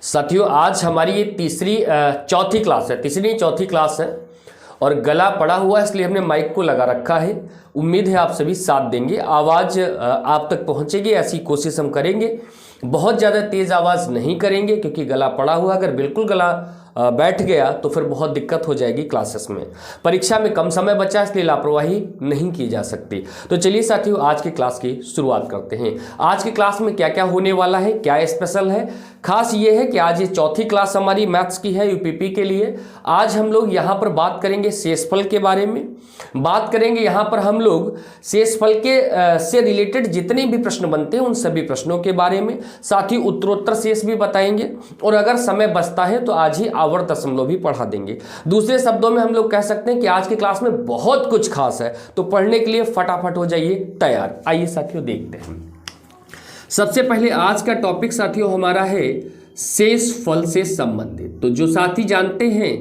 साथियों, आज हमारी ये चौथी क्लास है और गला पड़ा हुआ है, इसलिए हमने माइक को लगा रखा है। उम्मीद है आप सभी साथ देंगे, आवाज़ आप तक पहुंचेगी, ऐसी कोशिश हम करेंगे। बहुत ज़्यादा तेज़ आवाज़ नहीं करेंगे क्योंकि गला पड़ा हुआ, अगर बिल्कुल गला बैठ गया तो फिर बहुत दिक्कत हो जाएगी क्लासेस में। परीक्षा में कम समय बचा, इसलिए लापरवाही नहीं की जा सकती। तो चलिए साथियों, आज की क्लास की शुरुआत करते हैं। आज की क्लास में क्या क्या होने वाला है, क्या स्पेशल है, खास ये है कि आज ये चौथी क्लास हमारी मैथ्स की है यूपीपी के लिए। आज हम लोग यहाँ पर बात करेंगे शेषफल के बारे में, बात करेंगे यहाँ पर हम लोग शेषफल के से रिलेटेड जितने भी प्रश्न बनते हैं उन सभी प्रश्नों के बारे में, साथ ही उत्तरोत्तर शेष भी बताएंगे और अगर समय बचता है तो आज ही आवर्त दशमलव भी पढ़ा देंगे। दूसरे शब्दों में हम लोग कह सकते हैं कि आज की क्लास में बहुत कुछ खास है, तो पढ़ने के लिए फटाफट हो जाइए तैयार। आइए साथियों देखते हैं। सबसे पहले आज का टॉपिक साथियों हमारा है शेषफल से संबंधित। तो जो साथी जानते हैं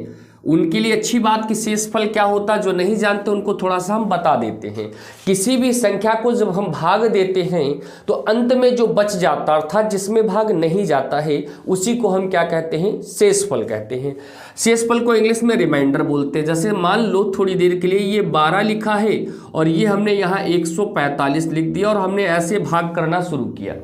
उनके लिए अच्छी बात कि शेषफल क्या होता है, जो नहीं जानते उनको थोड़ा सा हम बता देते हैं। किसी भी संख्या को जब हम भाग देते हैं तो अंत में जो बच जाता अर्थात जिसमें भाग नहीं जाता है उसी को हम क्या कहते हैं, शेषफल कहते हैं। शेषफल को इंग्लिश में रिमाइंडर बोलते हैं। जैसे मान लो थोड़ी देर के लिए ये 12 लिखा है और ये हमने यहाँ 145 लिख दिया और हमने ऐसे भाग करना शुरू किया।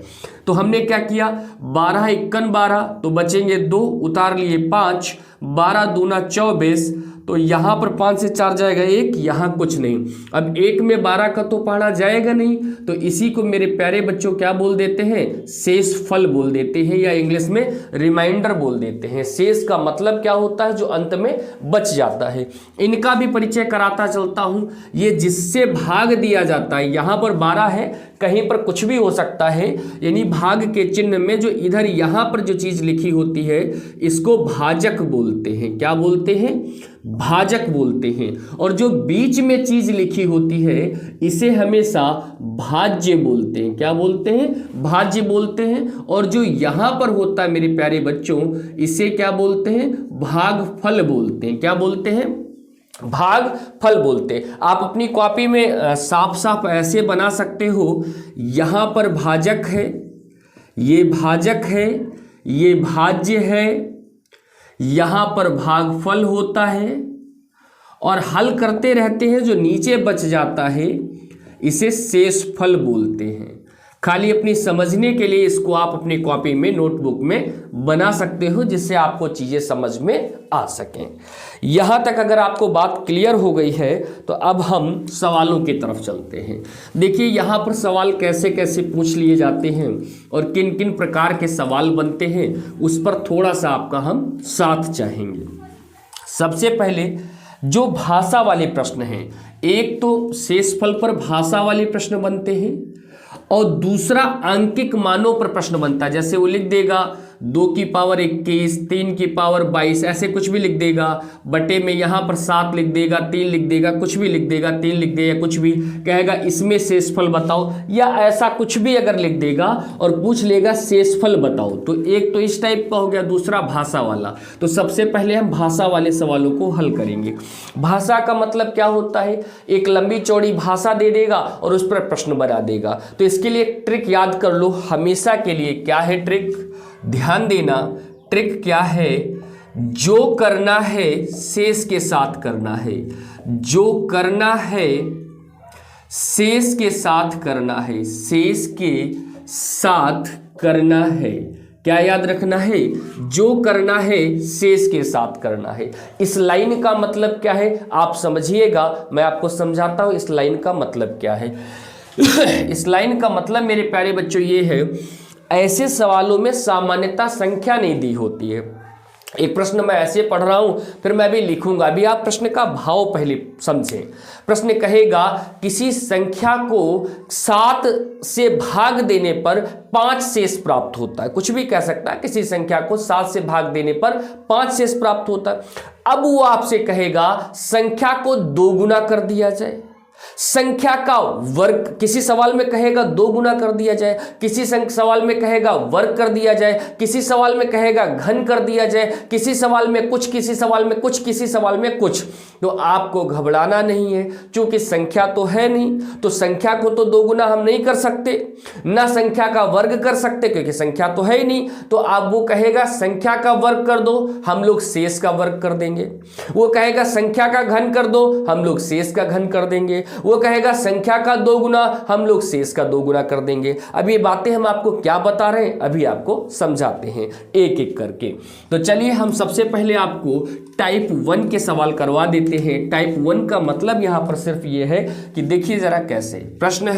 तो हमने क्या किया, 12 एकन 12 तो बचेंगे 2, उतार लिए 5, 12 दूना 24, तो यहाँ पर 5 से 4 जाएगा 1, यहाँ कुछ नहीं। अब 1 में 12 का तो पढ़ा जाएगा नहीं, तो इसी को मेरे प्यारे बच्चों क्या बोल देते हैं, शेषफल बोल देते हैं या इंग्लिश में रिमाइंडर बोल देते हैं। शेष का मतलब क्या होता है, जो अंत में बच जाता है। इनका भी परिचय कराता चलता हूँ। ये जिससे भाग दिया जाता है, यहाँ पर 12 है, कहीं पर कुछ भी हो सकता है, यानी भाग के चिन्ह में जो इधर यहाँ पर जो चीज लिखी होती है इसको भाजक बोलते हैं। क्या बोलते हैं, भाजक बोलते हैं। और जो बीच में चीज लिखी होती है इसे हमेशा भाज्य बोलते हैं। क्या बोलते हैं, भाज्य बोलते हैं। और जो यहाँ पर होता है मेरे प्यारे बच्चों, इसे क्या बोलते हैं, भागफल बोलते हैं। क्या बोलते हैं, भाग फल बोलते। आप अपनी कॉपी में साफ साफ ऐसे बना सकते हो, यहाँ पर भाजक है, ये भाजक है, ये भाज्य है, यहाँ पर भागफल होता है और हल करते रहते हैं। जो नीचे बच जाता है इसे शेषफल बोलते हैं। खाली अपनी समझने के लिए इसको आप अपनी कॉपी में नोटबुक में बना सकते हो, जिससे आपको चीजें समझ में आ सकें। यहां तक अगर आपको बात क्लियर हो गई है तो अब हम सवालों की तरफ चलते हैं। देखिए यहां पर सवाल कैसे कैसे पूछ लिए जाते हैं और किन किन प्रकार के सवाल बनते हैं, उस पर थोड़ा सा आपका हम साथ चाहेंगे। सबसे पहले जो भाषा वाले प्रश्न हैं, एक तो शेषफल पर भाषा वाले प्रश्न बनते हैं और दूसरा अंकिक मानों पर प्रश्न बनता है। जैसे वो लिख देगा 2 की पावर 21, 3 की पावर 22, ऐसे कुछ भी लिख देगा। बटे में यहाँ पर 7 लिख देगा, 3 लिख देगा, कुछ भी लिख देगा, 3 लिख देगा, कुछ भी कहेगा इसमें शेषफल बताओ, या ऐसा कुछ भी अगर लिख देगा और पूछ लेगा शेषफल बताओ। तो एक तो इस टाइप का हो गया, दूसरा भाषा वाला। तो सबसे पहले हम भाषा वाले सवालों को हल करेंगे। भाषा का मतलब क्या होता है, एक लंबी चौड़ी भाषा दे देगा और उस पर प्रश्न बना देगा। तो इसके लिए एक ट्रिक याद कर लो हमेशा के लिए। क्या है ट्रिक, ध्यान देना। ट्रिक क्या है, जो करना है शेष के साथ करना है, जो करना है शेष के साथ करना है, शेष के साथ करना है। क्या याद रखना है, जो करना है शेष के साथ करना है। इस लाइन का मतलब क्या है आप समझिएगा, मैं आपको समझाता हूं इस लाइन का मतलब क्या है। इस लाइन का मतलब मेरे प्यारे बच्चों ये है, ऐसे सवालों में सामान्यता संख्या नहीं दी होती है। एक प्रश्न मैं ऐसे पढ़ रहा हूं, फिर मैं भी लिखूंगा। अभी आप प्रश्न का भाव पहले समझें। प्रश्न कहेगा किसी संख्या को 7 से भाग देने पर 5 शेष प्राप्त होता है। कुछ भी कह सकता है, किसी संख्या को 7 से भाग देने पर 5 शेष प्राप्त होता है। अब वो आपसे कहेगा संख्या को 2 गुना कर दिया जाए, संख्या का वर्ग, किसी सवाल में कहेगा 2 गुना कर दिया जाए, किसी सवाल में कहेगा वर्ग कर दिया जाए, किसी सवाल में कहेगा घन कर दिया जाए, किसी सवाल में कुछ, किसी सवाल में कुछ, किसी सवाल में कुछ। तो आपको घबराना नहीं है, क्योंकि संख्या तो है नहीं, तो संख्या को तो 2 गुना हम नहीं कर सकते, ना संख्या का वर्ग कर सकते क्योंकि संख्या तो है ही नहीं। तो आप वो कहेगा संख्या का वर्ग कर दो, हम लोग शेष का वर्ग कर देंगे। वो कहेगा संख्या का घन कर दो, हम लोग शेष का घन कर देंगे। वो कहेगा संख्या का 2 गुना, हम लोग शेष का 2 गुना कर देंगे। अब ये बातें हम आपको क्या बता रहे हैं, अभी आपको समझाते हैं एक एक करके। तो चलिए हम सबसे पहले आपको टाइप 1 के सवाल करवा देते हैं। टाइप 1 का मतलब यहां पर सिर्फ ये है कि देखिए जरा कैसे प्रश्न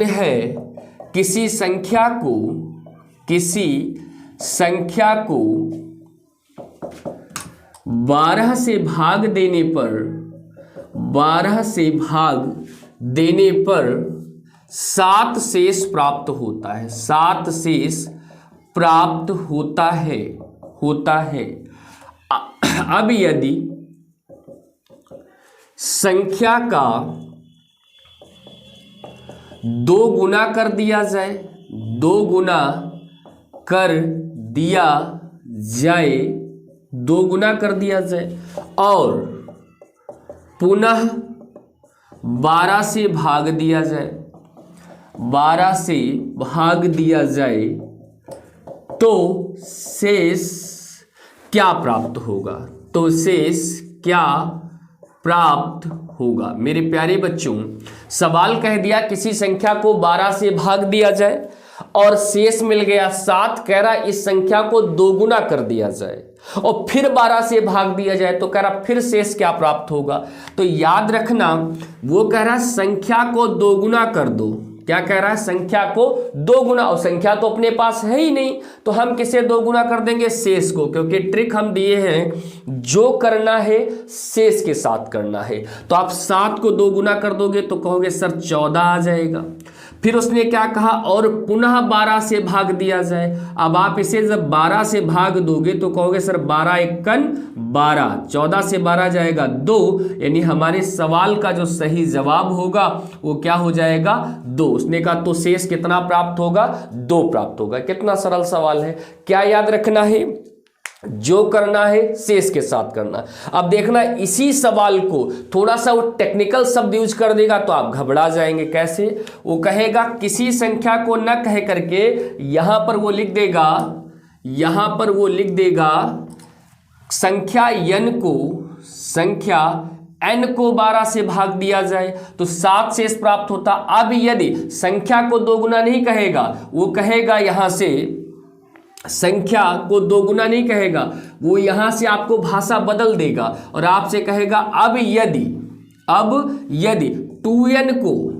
है किसी संख्या को 12 से भाग देने पर 7 शेष प्राप्त होता है। 7 शेष प्राप्त होता है। अब यदि संख्या का 2 गुना कर दिया जाए, 2 गुना कर दिया जाए और पुनः 12 से भाग दिया जाए, तो शेष क्या प्राप्त होगा? मेरे प्यारे बच्चों, सवाल कह दिया किसी संख्या को 12 से भाग दिया जाए और शेष मिल गया 7। कह रहा इस संख्या को 2 गुना कर दिया जाए और फिर 12 से भाग दिया जाए, तो कह रहा फिर शेष क्या प्राप्त होगा? तो याद रखना, वो कह रहा संख्या को 2 गुना कर दो। क्या कह रहा है? संख्या को 2 गुना, और संख्या तो अपने पास है ही नहीं, तो हम किसे 2 गुना कर देंगे? शेष को, क्योंकि ट्रिक हम दिए हैं जो करना है शेष के साथ करना है। तो आप 7 को 2 गुना कर दोगे तो कहोगे सर 14 आ जाएगा। फिर उसने क्या कहा? और पुनः 12 से भाग दिया जाए। अब आप इसे जब 12 से भाग दोगे तो कहोगे सर 12 एकन 12, 14 से 12 जाएगा 2, यानी हमारे सवाल का जो सही जवाब होगा वो क्या हो जाएगा? 2। उसने कहा तो शेष कितना प्राप्त होगा? 2 प्राप्त होगा। कितना सरल सवाल है। क्या याद रखना है? जो करना है शेष के साथ करना। अब देखना इसी सवाल को थोड़ा सा वो टेक्निकल शब्द यूज कर देगा तो आप घबरा जाएंगे। कैसे? वो कहेगा किसी संख्या को न कह करके यहां पर वो लिख देगा संख्या n को 12 से भाग दिया जाए तो 7 शेष प्राप्त होता। अब यदि संख्या को 2 गुना नहीं कहेगा, वो कहेगा यहां से संख्या को 2 गुना नहीं कहेगा, वो यहां से आपको भाषा बदल देगा और आपसे कहेगा अब यदि 2n को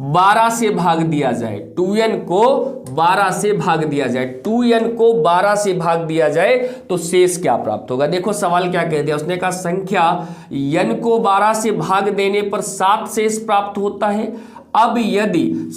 12 से भाग दिया जाए, 2n को 12 से भाग दिया जाए, 2n को 12 से भाग दिया जाए तो शेष क्या प्राप्त होगा? देखो सवाल क्या कह दिया उसने, कहा संख्या n को 12 से भाग देने पर 7 शेष प्राप्त होता है। अब यदि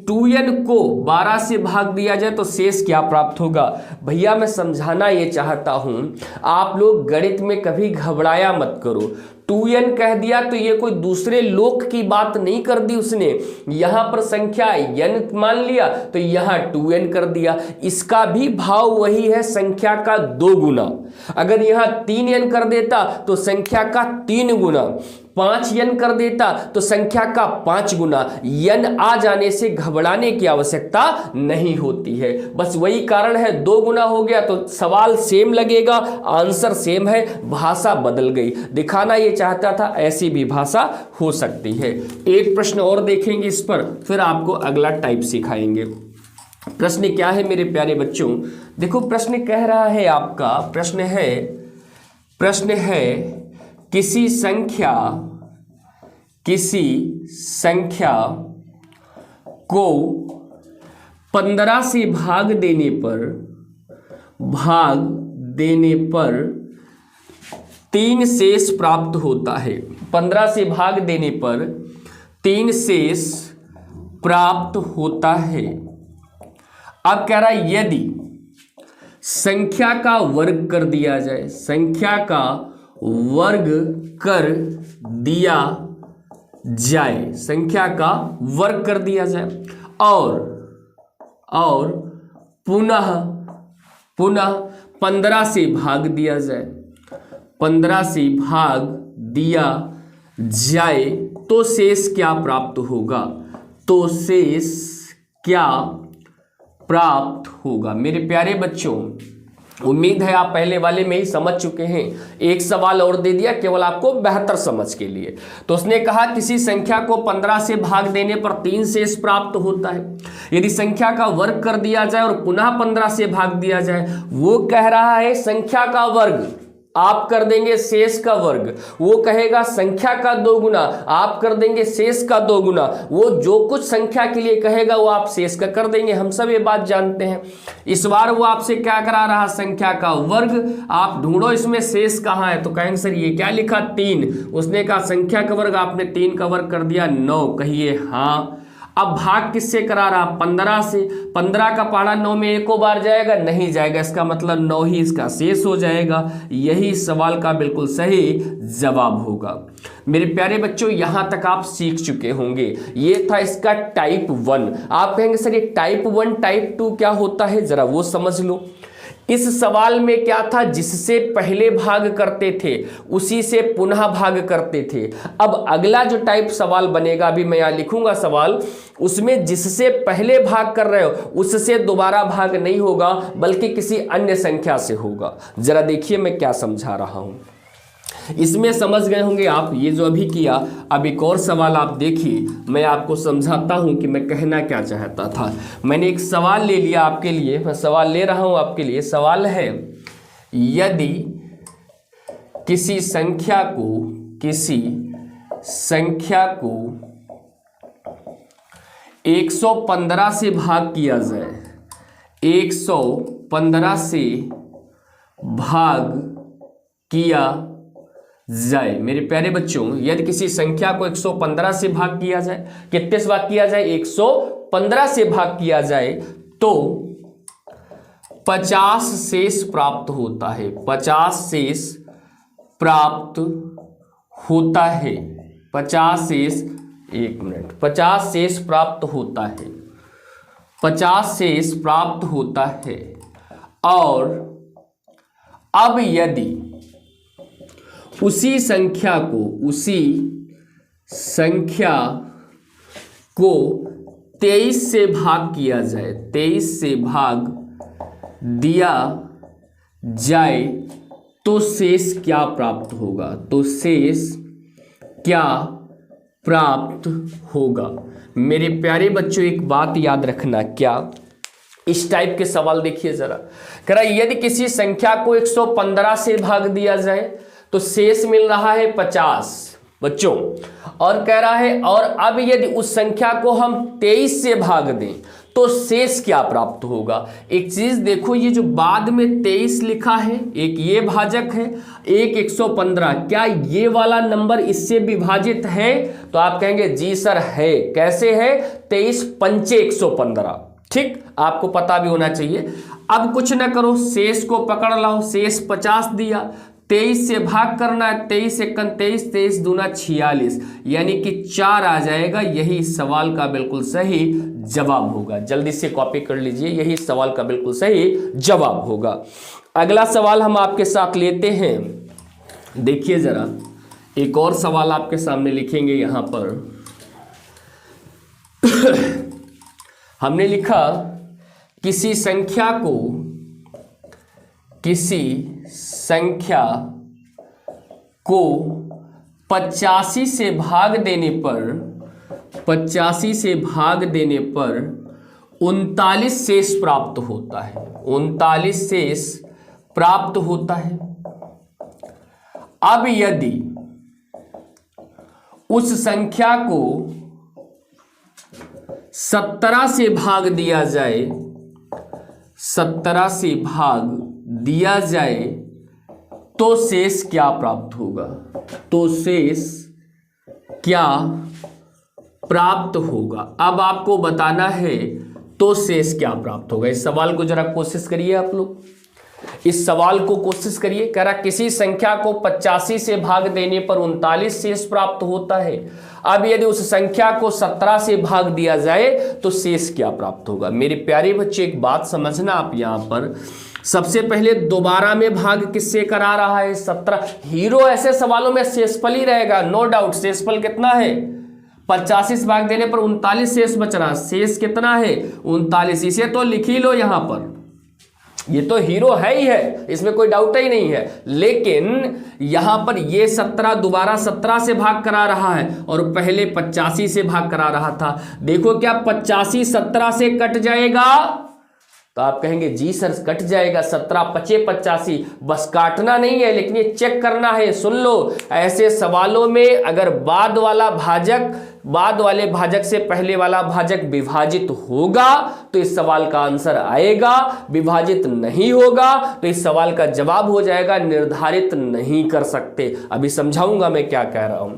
2n को 12 से भाग दिया जाए तो शेष क्या प्राप्त होगा? भैया मैं समझाना ये चाहता हूं, आप लोग गणित में कभी घबराया मत करो। 2n कह दिया तो ये कोई दूसरे लोक की बात नहीं कर दी उसने, यहां पर संख्या n मान लिया तो यहां 2n कर दिया। इसका भी भाव वही है, संख्या का 2 गुना। अगर यहां 3n कर देता तो संख्या का 3 गुना, 5n कर देता तो संख्या का 5 गुना। n आ जाने से घबराने की आवश्यकता नहीं होती है, बस वही कारण है 2 गुना हो गया तो सवाल सेम लगेगा, आंसर सेम है, भाषा बदल गई। दिखाना ये चाहता था ऐसी भी भाषा हो सकती है। एक प्रश्न और देखेंगे इस पर, फिर आपको अगला टाइप सिखाएंगे। प्रश्न क्या है मेरे प्यारे बच्चों? देखो प्रश्न कह रहा है आपका, प्रश्न है किसी संख्या को 15 से भाग देने पर 3 शेष प्राप्त होता है। 15 से भाग देने पर 3 शेष प्राप्त होता है। अब कह रहा है यदि संख्या का वर्ग कर दिया जाए, संख्या का वर्ग कर दिया जाए, संख्या का वर्ग कर दिया जाए और पुनः 15 से भाग दिया जाए, 15 से भाग दिया जाए तो शेष क्या प्राप्त होगा, तो शेष क्या प्राप्त होगा। मेरे प्यारे बच्चों, उम्मीद है आप पहले वाले में ही समझ चुके हैं। एक सवाल और दे दिया केवल आपको बेहतर समझ के लिए। तो उसने कहा किसी संख्या को 15 से भाग देने पर 3 शेष प्राप्त होता है। यदि संख्या का वर्ग कर दिया जाए और पुनः 15 से भाग दिया जाए, वो कह रहा है संख्या का वर्ग, आप कर देंगे शेष का वर्ग, वो कहेगा संख्या का 2 गुना, आप कर देंगे शेष का 2 गुना। वो जो कुछ संख्या के लिए कहेगा वो आप शेष का कर देंगे, हम सब ये बात जानते हैं। इस बार वो आपसे क्या करा रहा, संख्या का वर्ग, आप ढूंढो इसमें शेष कहाँ है, तो कहेंगे सर ये क्या लिखा 3। उसने कहा संख्या का वर्ग, आपने 3 का वर्ग कर दिया 9, कहिए हाँ। अब भाग किससे करा रहा, 15 से। 15 का पहाड़ा 9 में एको बार जाएगा, नहीं जाएगा, इसका मतलब 9 ही इसका शेष हो जाएगा। यही सवाल का बिल्कुल सही जवाब होगा। मेरे प्यारे बच्चों, यहां तक आप सीख चुके होंगे। ये था इसका टाइप 1। आप कहेंगे सर ये टाइप 1 टाइप 2 क्या होता है, जरा वो समझ लो। इस सवाल में क्या था, जिससे पहले भाग करते थे उसी से पुनः भाग करते थे। अब अगला जो टाइप सवाल बनेगा, अभी मैं यहां लिखूंगा सवाल, उसमें जिससे पहले भाग कर रहे हो उससे दोबारा भाग नहीं होगा, बल्कि किसी अन्य संख्या से होगा। जरा देखिए मैं क्या समझा रहा हूं, इसमें समझ गए होंगे आप। ये जो अभी किया, अब एक और सवाल आप देखिए, मैं आपको समझाता हूं कि मैं कहना क्या चाहता था। मैंने एक सवाल ले लिया आपके लिए, मैं सवाल ले रहा हूं आपके लिए। सवाल है, यदि किसी संख्या को 115 से भाग किया जाए, 115 से भाग किया जाए। मेरे प्यारे बच्चों, यदि किसी संख्या को 115 से भाग किया जाए, कितने से भाग किया जाए, 115 से भाग किया जाए, तो 50 शेष प्राप्त होता है। 50 शेष प्राप्त होता है। 50 शेष, 1 मिनट, 50 शेष प्राप्त होता है। 50 शेष प्राप्त होता है। और अब यदि उसी संख्या को 23 से भाग किया जाए, 23 से भाग दिया जाए, तो शेष क्या प्राप्त होगा, तो शेष क्या प्राप्त होगा। मेरे प्यारे बच्चों, एक बात याद रखना, क्या, इस टाइप के सवाल देखिए जरा। कह रहा है यदि किसी संख्या को 115 से भाग दिया जाए तो शेष मिल रहा है 50 बच्चों, और कह रहा है और अब यदि उस संख्या को हम 23 से भाग दें तो शेष क्या प्राप्त होगा। एक चीज देखो, ये जो बाद में 23 लिखा है, एक ये भाजक है, एक 115, क्या ये वाला नंबर इससे विभाजित है, तो आप कहेंगे जी सर है। कैसे है, 23 पंचे 115, ठीक, आपको पता भी होना चाहिए। अब कुछ ना करो, शेष को पकड़ लाओ, शेष 50 दिया, 23 से भाग करना है, 23 एकन 23, 23 दूना 46, यानी कि 4 आ जाएगा। यही सवाल का बिल्कुल सही जवाब होगा। जल्दी से कॉपी कर लीजिए, यही सवाल का बिल्कुल सही जवाब होगा। अगला सवाल हम आपके साथ लेते हैं। देखिए जरा, एक और सवाल आपके सामने लिखेंगे यहां पर। हमने लिखा किसी संख्या को 85 से भाग देने पर 39 शेष प्राप्त होता है। 39 शेष प्राप्त होता है। अब यदि उस संख्या को 17 से भाग दिया जाए, 17 से भाग दिया जाए, तो शेष क्या प्राप्त होगा, तो शेष क्या प्राप्त होगा। अब आपको बताना है तो शेष क्या प्राप्त होगा। इस सवाल को जरा कोशिश करिए आप लोग। इस सवाल को कोशिश करिए। कह रहा किसी संख्या को 85 से भाग देने पर 39 शेष प्राप्त होता है। अब यदि उस संख्या को 17 से भाग दिया जाए तो शेष क्या प्राप्त होगा। मेरे प्यारे बच्चे एक बात समझना आप यहां पर, सबसे पहले दोबारा में भाग किससे करा रहा है, 17। हीरो ऐसे सवालों में शेषफल ही रहेगा, नो डाउट। शेषफल कितना है, 85 से भाग देने पर 39 शेष बच रहा, शेष कितना है 39। इसे तो लिख ही लो यहां पर, ये तो हीरो है ही है, इसमें कोई डाउट ही नहीं है। लेकिन यहां पर ये 17 दोबारा 17 से भाग करा रहा है और पहले 85 से भाग करा रहा था। देखो क्या 85 17 से कट जाएगा, तो आप कहेंगे जी सर कट जाएगा, 17 पचे 85। बस काटना नहीं है, लेकिन ये चेक करना है। सुन लो, ऐसे सवालों में अगर बाद वाले भाजक से पहले वाला भाजक विभाजित होगा तो इस सवाल का आंसर आएगा, विभाजित नहीं होगा तो इस सवाल का जवाब हो जाएगा निर्धारित नहीं कर सकते। अभी समझाऊंगा मैं क्या कह रहा हूं।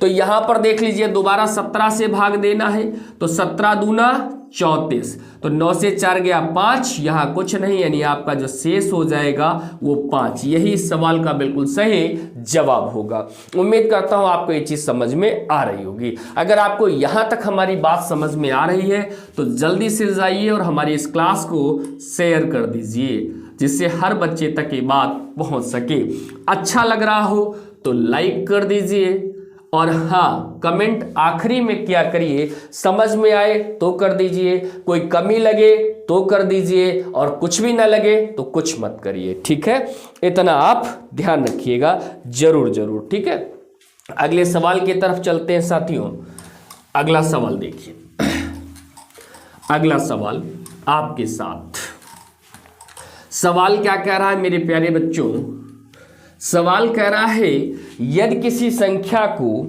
तो यहां पर देख लीजिए, दोबारा 17 से भाग देना है तो 17 दूना 34, तो 9 से 4 गया 5, यहां कुछ नहीं, यानी आपका जो शेष हो जाएगा वो 5। यही इस सवाल का बिल्कुल सही जवाब होगा। उम्मीद करता हूं आपको ये चीज समझ में आ रही होगी। अगर आपको यहां तक हमारी बात समझ में आ रही है तो जल्दी से जाइए और हमारी इस क्लास को शेयर कर दीजिए, जिससे हर बच्चे तक ये बात पहुंच सके। अच्छा लग रहा हो तो लाइक कर दीजिए, और हाँ, कमेंट आखिरी में क्या करिए, समझ में आए तो कर दीजिए, कोई कमी लगे तो कर दीजिए, और कुछ भी ना लगे तो कुछ मत करिए। ठीक है, इतना आप ध्यान रखिएगा जरूर जरूर। ठीक है, अगले सवाल की तरफ चलते हैं साथियों। अगला सवाल देखिए, अगला सवाल आपके साथ। सवाल क्या कह रहा है मेरे प्यारे बच्चों, सवाल कह रहा है यदि किसी संख्या को,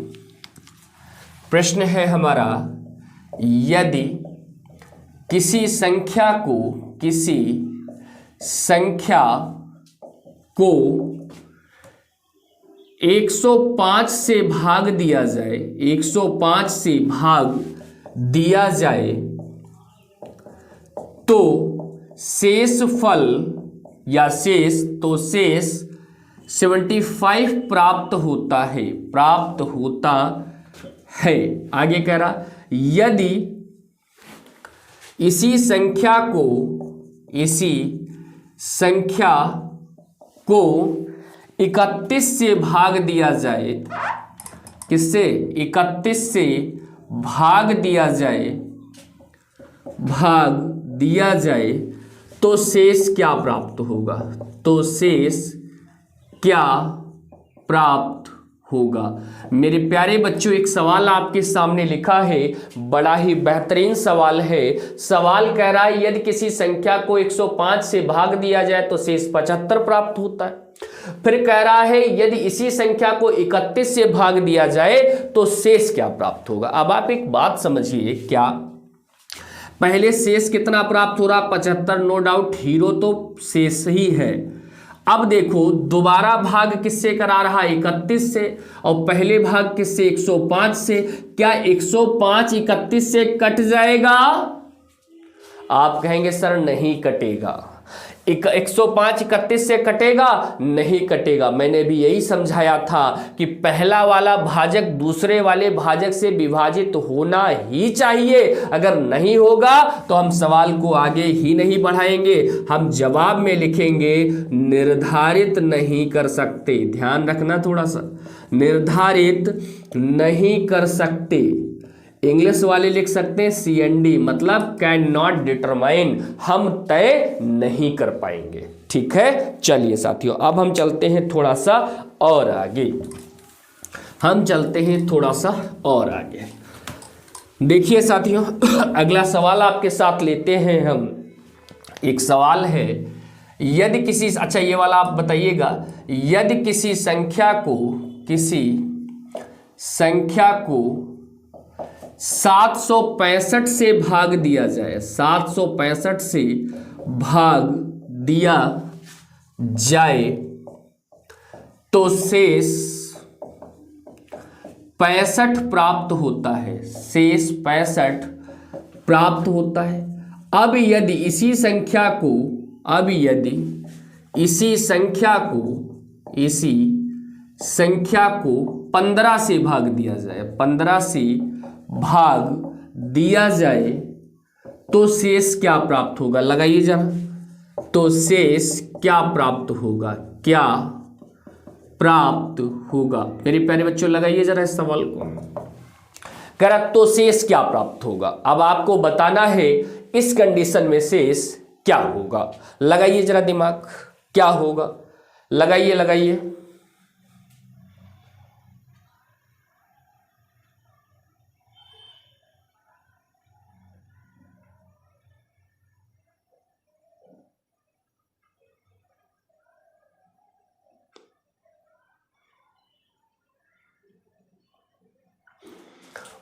प्रश्न है हमारा, यदि किसी संख्या को 105 से भाग दिया जाए, 105 से भाग दिया जाए तो शेषफल या शेष 75 प्राप्त होता है। आगे कह रहा यदि इसी संख्या को 31 से भाग दिया जाए, किससे, 31 से भाग दिया जाए तो शेष क्या प्राप्त होगा, तो शेष क्या प्राप्त होगा। मेरे प्यारे बच्चों, एक सवाल आपके सामने लिखा है, बड़ा ही बेहतरीन सवाल है। सवाल कह रहा है यदि किसी संख्या को 105 से भाग दिया जाए तो शेष 75 प्राप्त होता है। फिर कह रहा है यदि इसी संख्या को 31 से भाग दिया जाए तो शेष क्या प्राप्त होगा। अब आप एक बात समझिए, क्या पहले शेष कितना प्राप्त हो रहा, 75, नो डाउट, हीरो तो शेष ही है। अब देखो दोबारा भाग किससे करा रहा है, 31 से, और पहले भाग किससे, 105 से। क्या 105 31 से कट जाएगा? आप कहेंगे सर नहीं कटेगा। 105 31 से कटेगा? नहीं कटेगा। मैंने भी यही समझाया था कि पहला वाला भाजक दूसरे वाले भाजक से विभाजित होना ही चाहिए। अगर नहीं होगा तो हम सवाल को आगे ही नहीं बढ़ाएंगे, हम जवाब में लिखेंगे निर्धारित नहीं कर सकते। ध्यान रखना थोड़ा सा, निर्धारित नहीं कर सकते। इंग्लिश वाले लिख सकते हैं CND, मतलब कैन नॉट डिटरमाइन, हम तय नहीं कर पाएंगे। ठीक है, चलिए साथियों अब हम चलते हैं थोड़ा सा और आगे, देखिए साथियों अगला सवाल आपके साथ लेते हैं हम। एक सवाल है, यदि किसी, अच्छा ये वाला आप बताइएगा, यदि किसी संख्या को 765 से भाग दिया जाए, 765 से भाग दिया जाए तो शेष 65 प्राप्त होता है, शेष 65 प्राप्त होता है। अब यदि इसी संख्या को 15 से भाग दिया जाए, 15 से भाग दिया जाए तो शेष क्या प्राप्त होगा? लगाइए जरा। तो शेष क्या प्राप्त होगा? क्या प्राप्त होगा? मेरे प्यारे बच्चों लगाइए जरा इस सवाल को। कह रहा तो शेष क्या प्राप्त होगा। अब आपको बताना है इस कंडीशन में शेष क्या होगा। लगाइए जरा दिमाग, क्या होगा? लगाइए।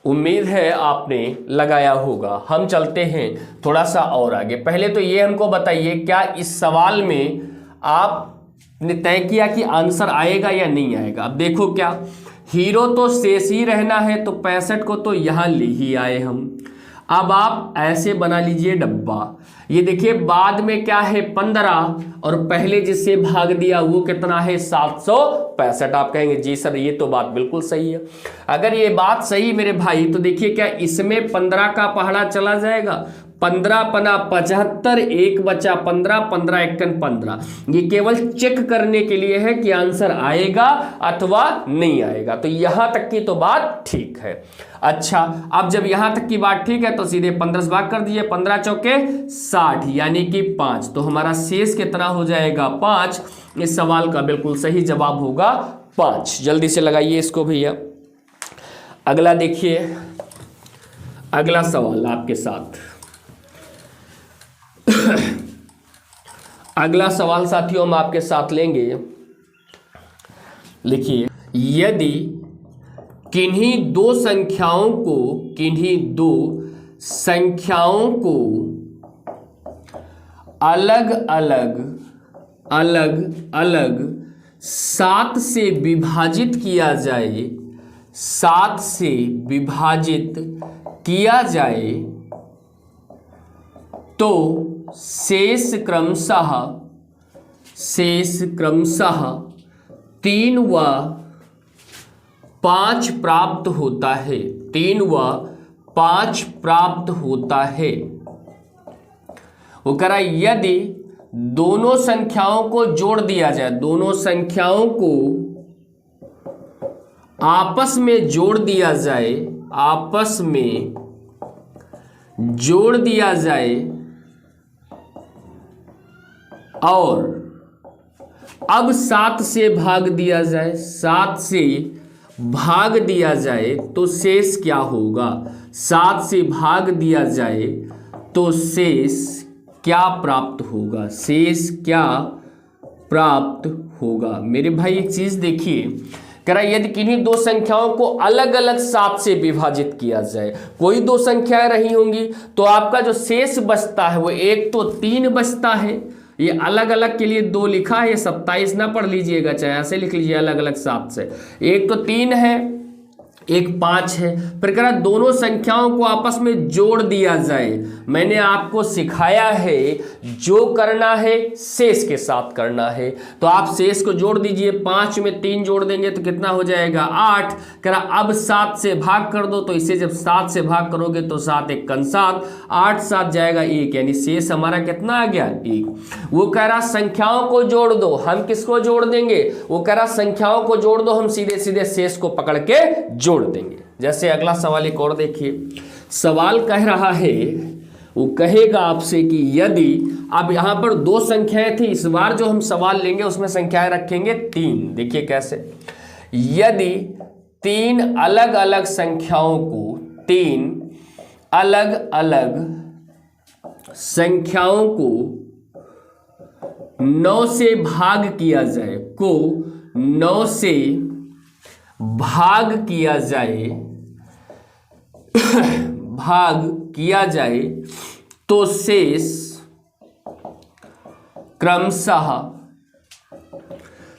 उम्मीद है आपने लगाया होगा। हम चलते हैं थोड़ा सा और आगे। पहले तो ये हमको बताइए, क्या इस सवाल में आपने तय किया कि आंसर आएगा या नहीं आएगा? अब देखो, क्या हीरो तो शेष ही रहना है, तो 65 को तो यहां ले ही आए हम। अब आप ऐसे बना लीजिए डब्बा। ये देखिए बाद में क्या है 15, और पहले जिससे भाग दिया वो कितना है 765। आप कहेंगे जी सर ये तो बात बिल्कुल सही है। अगर ये बात सही मेरे भाई, तो देखिए क्या इसमें 15 का पहाड़ा चला जाएगा। 15 पना 75, एक बचा 15, 15 एकन 15। ये केवल चेक करने के लिए है कि आंसर आएगा अथवा नहीं आएगा। तो यहां तक की तो बात ठीक है। अच्छा, अब जब यहां तक की बात ठीक है तो सीधे 15 से भाग कर दीजिए। 15 चौके 60 यानी कि 5। तो हमारा शेष कितना हो जाएगा? 5। इस सवाल का बिल्कुल सही जवाब होगा 5। जल्दी से लगाइए इसको भैया। अगला देखिए, अगला सवाल आपके साथ। अगला सवाल साथियों हम आपके साथ लेंगे। लिखिए, यदि किन्हीं दो संख्याओं को अलग अलग 7 से विभाजित किया जाए, 7 से विभाजित किया जाए तो शेष क्रमशः 3 व 5 प्राप्त होता है। 3 व 5 प्राप्त होता है। वो कह रहा है यदि दोनों संख्याओं को जोड़ दिया जाए, दोनों संख्याओं को आपस में जोड़ दिया जाए, आपस में जोड़ दिया जाए और अब 7 से भाग दिया जाए, 7 से भाग दिया जाए तो शेष क्या होगा? 7 से भाग दिया जाए तो शेष क्या प्राप्त होगा? शेष क्या प्राप्त होगा? मेरे भाई एक चीज देखिए, कह रहा है यदि किन्हीं दो संख्याओं को अलग अलग 7 से विभाजित किया जाए, कोई दो संख्याएं रही होंगी तो आपका जो शेष बचता है वो एक तो 3 बचता है। ये अलग अलग के लिए 2 लिखा है, ये 27 ना पढ़ लीजिएगा, चाहे ऐसे लिख लीजिए अलग अलग 7 से। एक तो 3 है, एक 5 है। फिर कह रहा दोनों संख्याओं को आपस में जोड़ दिया जाए। मैंने आपको सिखाया है जो करना है शेष के साथ करना है, तो आप शेष को जोड़ दीजिए। 5 में 3 जोड़ देंगे तो कितना हो जाएगा? 8। कह रहा अब 7 से भाग कर दो, तो इसे जब 7 से भाग करोगे तो 7 एक 7, 8 7 जाएगा 1, यानी शेष हमारा कितना आ गया? 1। वो कह रहा संख्याओं को जोड़ दो। हम किसको जोड़ देंगे? वो कह रहा संख्याओं को जोड़ दो, हम सीधे सीधे शेष को पकड़ के जोड़ देंगे। जैसे अगला सवाल एक और देखिए। सवाल कह रहा है, वो कहेगा आपसे कि यदि, अब यहां पर 2 संख्याएं थी, इस बार जो हम सवाल लेंगे उसमें संख्याएं रखेंगे 3। देखिए कैसे, यदि 3 अलग अलग संख्याओं को, 3 अलग अलग संख्याओं को 9 से भाग किया जाए, को 9 से भाग किया जाए, भाग किया जाए तो शेष क्रमशः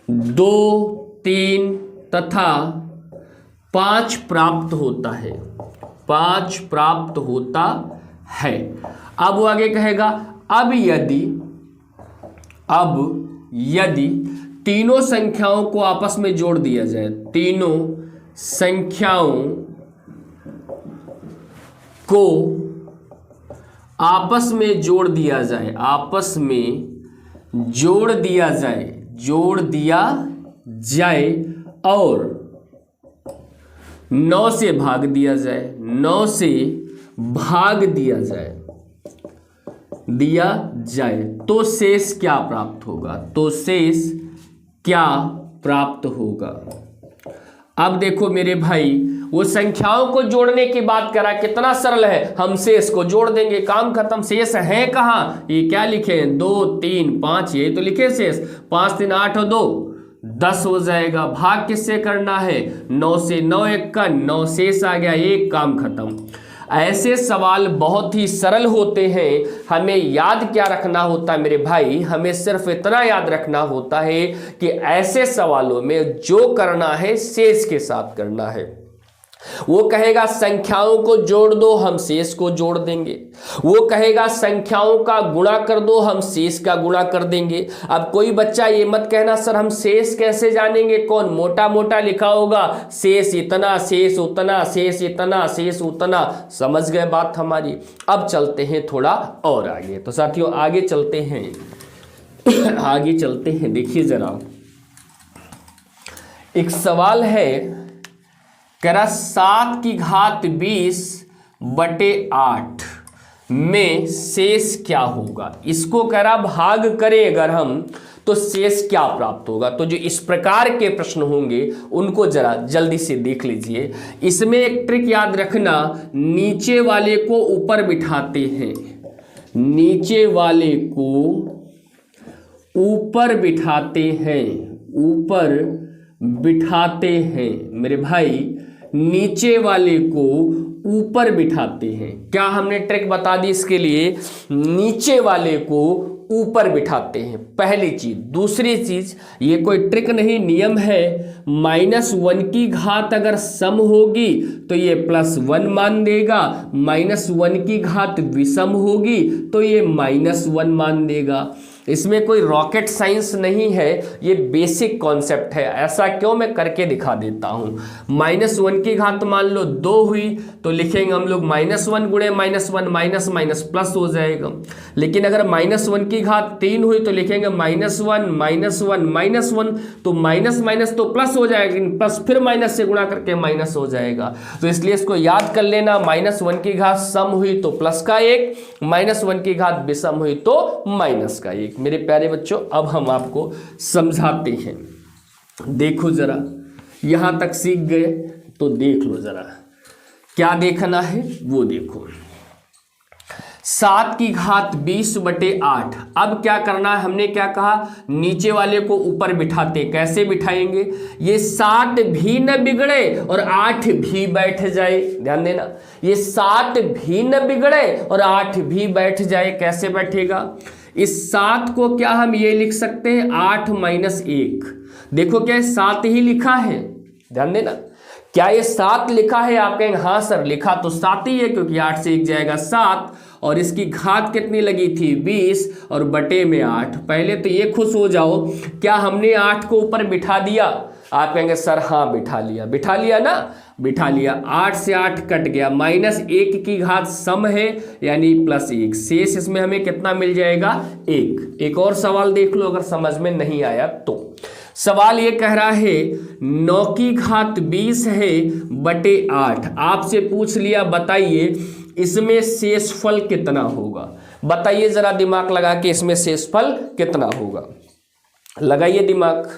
2, 3 तथा 5 प्राप्त होता है। 5 प्राप्त होता है। अब वो आगे कहेगा, अब यदि तीनों संख्याओं को आपस में जोड़ दिया जाए, तीनों संख्याओं को आपस में जोड़ दिया जाए, आपस में जोड़ दिया जाए और 9 से भाग दिया जाए, 9 से भाग दिया जाए तो शेष क्या प्राप्त होगा? तो शेष क्या प्राप्त होगा? अब देखो मेरे भाई, वो संख्याओं को जोड़ने की बात करा, कितना सरल है, हम शेष को जोड़ देंगे, काम खत्म। शेष है कहाँ? ये क्या लिखे हैं? 2 3 5, यही तो लिखे शेष। 5 3 8 और 2 10 हो जाएगा। भाग किससे करना है? 9 से। 9 1 का 9, शेष आ गया 1, काम खत्म। ऐसे सवाल बहुत ही सरल होते हैं। हमें याद क्या रखना होता है मेरे भाई? हमें सिर्फ इतना याद रखना होता है कि ऐसे सवालों में जो करना है शेष के साथ करना है। वो कहेगा संख्याओं को जोड़ दो, हम शेष को जोड़ देंगे। वो कहेगा संख्याओं का गुणा कर दो, हम शेष का गुणा कर देंगे। अब कोई बच्चा ये मत कहना सर हम शेष कैसे जानेंगे? कौन मोटा मोटा लिखा होगा, शेष इतना, शेष उतना, शेष इतना, शेष उतना। समझ गए बात हमारी? अब चलते हैं थोड़ा और आगे। तो साथियों आगे चलते हैं, आगे चलते हैं। देखिए जरा, एक सवाल है, करा 7 की घात 20/8 में शेष क्या होगा? इसको करा भाग करें अगर हम तो शेष क्या प्राप्त होगा? तो जो इस प्रकार के प्रश्न होंगे उनको जरा जल्दी से देख लीजिए। इसमें एक ट्रिक याद रखना, नीचे वाले को ऊपर बिठाते हैं, नीचे वाले को ऊपर बिठाते हैं, ऊपर बिठाते हैं मेरे भाई, नीचे वाले को ऊपर बिठाते हैं। क्या हमने ट्रिक बता दी इसके लिए? नीचे वाले को ऊपर बिठाते हैं, पहली चीज। दूसरी चीज, ये कोई ट्रिक नहीं, नियम है, -1 की घात अगर सम होगी तो ये +1 मान देगा, -1 की घात विषम होगी तो ये -1 मान देगा। इसमें कोई रॉकेट साइंस नहीं है, ये बेसिक कॉन्सेप्ट है। ऐसा क्यों? मैं करके दिखा देता हूँ। -1 की घात मान लो 2 हुई तो लिखेंगे हम लोग -1 गुणे -1, माइनस माइनस प्लस हो जाएगा। लेकिन अगर -1 की घात 3 हुई तो लिखेंगे -1 -1 तो माइनस माइनस तो प्लस हो जाएगा, प्लस फिर माइनस से गुणा करके माइनस हो जाएगा। तो इसलिए इसको याद कर लेना, -1 की घात सम हुई तो प्लस का 1, -1 की घात विषम हुई तो माइनस का 1। मेरे प्यारे बच्चों अब हम आपको समझाते हैं। देखो जरा, यहां तक सीख गए तो देख लो जरा, क्या देखना है वो देखो। 7 की घात 20/8। अब क्या करना है? हमने क्या कहा? नीचे वाले को ऊपर बिठाते। कैसे बिठाएंगे? ये 7 भी न बिगड़े और 8 भी बैठ जाए। ध्यान देना, ये 7 भी न बिगड़े और 8 भी बैठ जाए। कैसे बैठेगा? इस 7 को क्या हम ये लिख सकते हैं? 8 - 1। देखो क्या 7 ही लिखा है? ध्यान देना, क्या ये 7 लिखा है? आप कहेंगे हाँ सर लिखा तो 7 ही है, क्योंकि 8 से 1 जाएगा 7 और इसकी घात कितनी लगी थी? 20 और बटे में 8। पहले तो ये खुश हो जाओ, क्या हमने 8 को ऊपर बिठा दिया? आप कहेंगे सर हाँ बिठा लिया। बिठा लिया ना? बिठा लिया। 8 से 8 कट गया, -1 की घात सम है यानी +1। शेष इसमें हमें कितना मिल जाएगा? 1। एक और सवाल देख लो अगर समझ में नहीं आया तो। सवाल ये कह रहा है 9 की घात 20 है बटे 8। आपसे पूछ लिया बताइए इसमें शेषफल कितना होगा? बताइए जरा दिमाग लगा के, इसमें शेषफल कितना होगा? लगाइए दिमाग,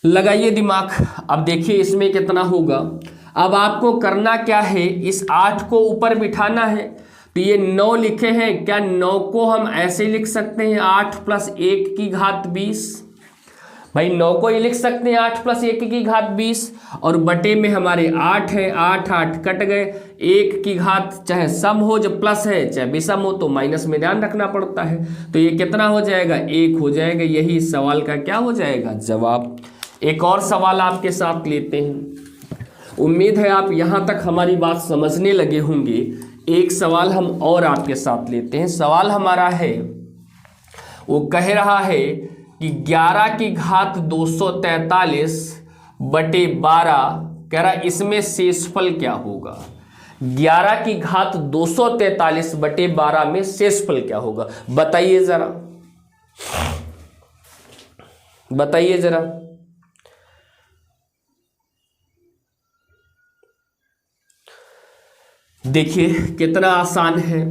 लगाइए दिमाग। अब देखिए इसमें कितना होगा। अब आपको करना क्या है? इस 8 को ऊपर बिठाना है। तो ये 9 लिखे हैं, क्या 9 को हम ऐसे लिख सकते हैं 8 + 1 की घात 20? भाई 9 को ये लिख सकते हैं 8 + 1 की घात 20 और बटे में हमारे 8 है, 8 8 कट गए। 1 की घात चाहे सम हो, जब प्लस है चाहे विषम हो तो माइनस में ध्यान रखना पड़ता है। तो ये कितना हो जाएगा? 1 हो जाएगा। यही इस सवाल का क्या हो जाएगा? जवाब। एक और सवाल आपके साथ लेते हैं। उम्मीद है आप यहाँ तक हमारी बात समझने लगे होंगे। एक सवाल हम और आपके साथ लेते हैं। सवाल हमारा है वो कह रहा है कि 11 की घात 243 बटे 12, कह रहा इसमें शेषफल क्या होगा। 11 की घात 243 बटे 12 में शेषफल क्या होगा, बताइए जरा, बताइए जरा। देखिए कितना आसान है,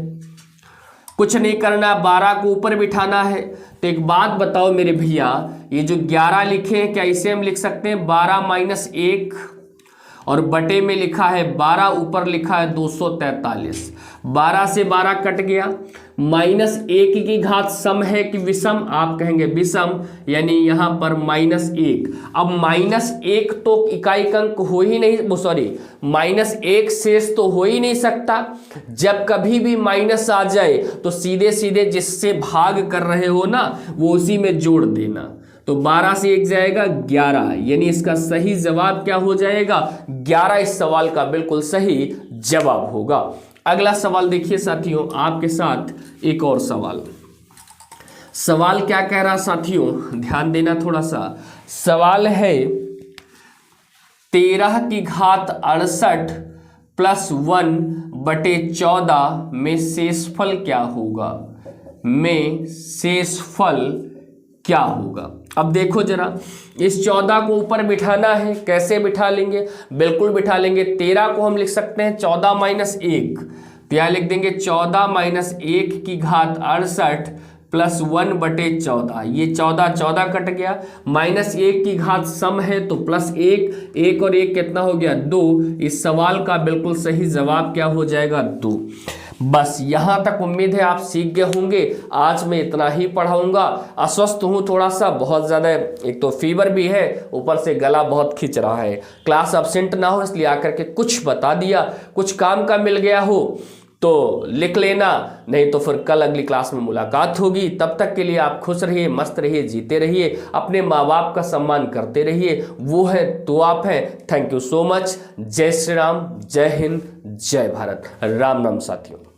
कुछ नहीं करना, 12 को ऊपर बिठाना है। तो एक बात बताओ मेरे भैया, ये जो 11 लिखे हैं क्या इसे हम लिख सकते हैं 12 माइनस 1, और बटे में लिखा है 12, ऊपर लिखा है 243। 12 से 12 कट गया, -1 की घात सम है कि विषम, आप कहेंगे विषम, यानी यहां पर -1। अब -1 तो इकाई अंक हो ही नहीं, सॉरी -1 शेष तो हो ही नहीं सकता। जब कभी भी माइनस आ जाए तो सीधे सीधे जिससे भाग कर रहे हो ना वो उसी में जोड़ देना। तो 12 से 1 जाएगा 11, यानी इसका सही जवाब क्या हो जाएगा 11। इस सवाल का बिल्कुल सही जवाब होगा। अगला सवाल देखिए साथियों, आपके साथ एक और सवाल क्या कह रहा साथियों, ध्यान देना थोड़ा सा। सवाल है 13 की घात 68 प्लस 1 बटे 14 में शेषफल क्या होगा, में शेषफल क्या होगा। अब देखो जरा, इस 14 को ऊपर बिठाना है, कैसे बिठा लेंगे, बिल्कुल बिठा लेंगे। 13 को हम लिख सकते हैं 14 माइनस 1, तो यहाँ लिख देंगे 14 माइनस 1 की घात 68 प्लस 1 बटे 14। ये 14 कट गया, -1 की घात सम है तो +1, 1 और 1 कितना हो गया 2। इस सवाल का बिल्कुल सही जवाब क्या हो जाएगा 2। बस यहां तक उम्मीद है आप सीख गए होंगे। आज मैं इतना ही पढ़ाऊंगा। अस्वस्थ हूं थोड़ा सा, बहुत ज़्यादा, एक तो फीवर भी है, ऊपर से गला बहुत खिंच रहा है। क्लास अब्सेंट ना हो इसलिए आकर के कुछ बता दिया, कुछ काम का मिल गया हो तो लिख लेना, नहीं तो फिर कल अगली क्लास में मुलाकात होगी। तब तक के लिए आप खुश रहिए, मस्त रहिए, जीते रहिए, अपने माँ बाप का सम्मान करते रहिए, वो है तो आप हैं। Thank you so much. जय श्री राम, जय हिंद, जय भारत, राम राम साथियों।